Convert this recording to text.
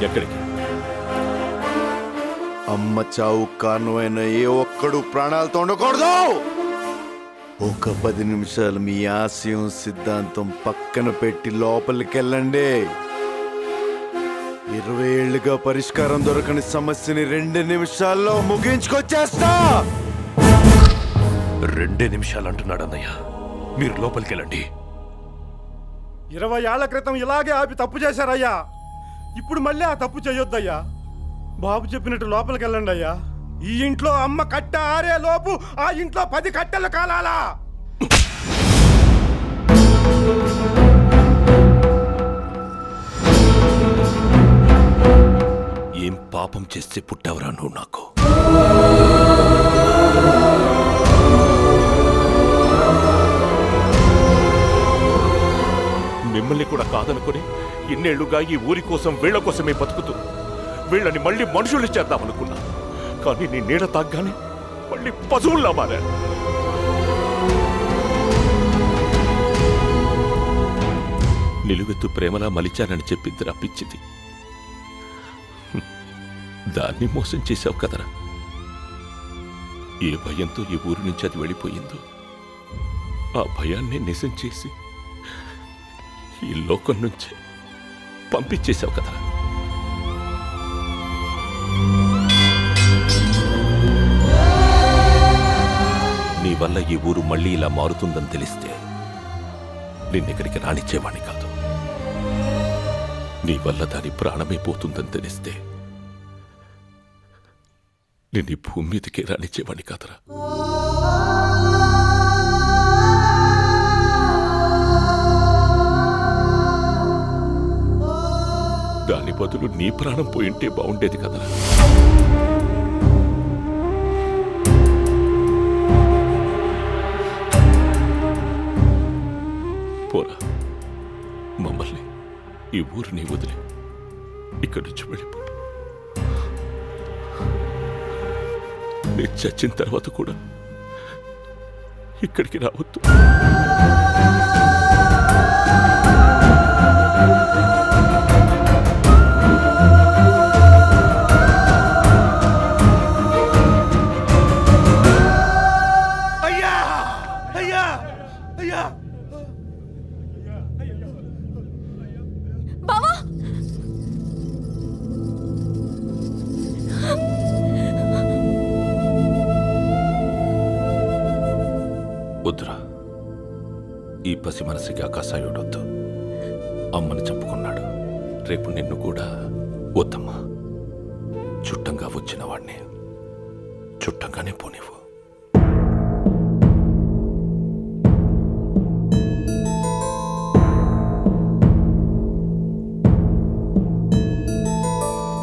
ఎక్కడికి? అమ్మ చావు కారణమైన ఏ ఒక్కడు ప్రాణాలతో ఉండకూడదు. ఒక 10 నిమిషాలు మీ ఆశయం సిద్ధాంతం పక్కన పెట్టి లోపలికి వెళ్ళండి. 20 ఏళ్లుగా పరిష్కారం దొరకని సమస్యని 2 నిమిషాల్లో ముగించుకొచ్చేస్తా. 2 నిమిషాలు అంటున్నాడు అన్నయ్య. మీరు లోపలికి వెళ్ళండి. 20 ఏళ్ల క్రితం ఇలాగే ఆపి తప్పు చేశారయ్యా. ఇప్పుడు మళ్ళీ ఆ తప్పు చేయొద్దయ్యా. బాబు చెప్పినట్టు లోపలికి వెళ్ళండి అయ్యా. ఈ ఇంట్లో అమ్మ కట్ట ఆరే లోపు ఆ ఇంట్లో 10 కట్టెలు కాలాలా? ఏం పాపం చేస్తే పుట్టావురా నువ్వు నాకు? మిమ్మల్ని కూడా కాదనుకుని ఇన్నేళ్లుగా ఈ ఊరి కోసం వీళ్ల కోసమే బతుకుతూ వీళ్ళని మళ్ళీ మనుషులు చేద్దామనుకున్నా. కానీ నీ నీడ తాగ్గానే మళ్ళీ పశువుల్లా మారా. నిలువెత్తు ప్రేమలా మలిచానని చెప్పింది రప్పించింది. దాన్ని మోసం చేశావు కదరా. ఏ భయంతో ఈ ఊరి నుంచి అది వెళ్ళిపోయిందో ఆ భయాన్ని నిజం చేసి ఈ లోకం నుంచి పంపించేశావు కదరా. నీ వల్ల ఈ ఊరు మళ్ళీ ఇలా మారుతుందని తెలిస్తే నిన్నెక్కడికి రానిచ్చేవాణ్ణి కాదు. నీ వల్ల దాని ప్రాణమే పోతుందని తెలిస్తే నిన్ను భూమి మీదకే రానిచ్చేవాణ్ణి కాదురా. దాని బదులు నీ ప్రాణం పోయింటే బాగుండేది కదరా. పోరా, మమ్మల్ని ఈ ఊరిని వదిలి ఇక్కడి నుంచి వెళ్ళిపో. నేను చచ్చిన తర్వాత కూడా ఇక్కడికి రావద్దు. అయ్యా అయ్యా అయ్యా బావా, వద్దురా. ఈ పసి మనసుకి ఆకాశాయుడొద్దు. అమ్మని చంపుకున్నాడు. రేపు నిన్ను కూడా వద్దమ్మా. చుట్టంగా వచ్చిన వాడిని చుట్టంగానే పోనివ్వు.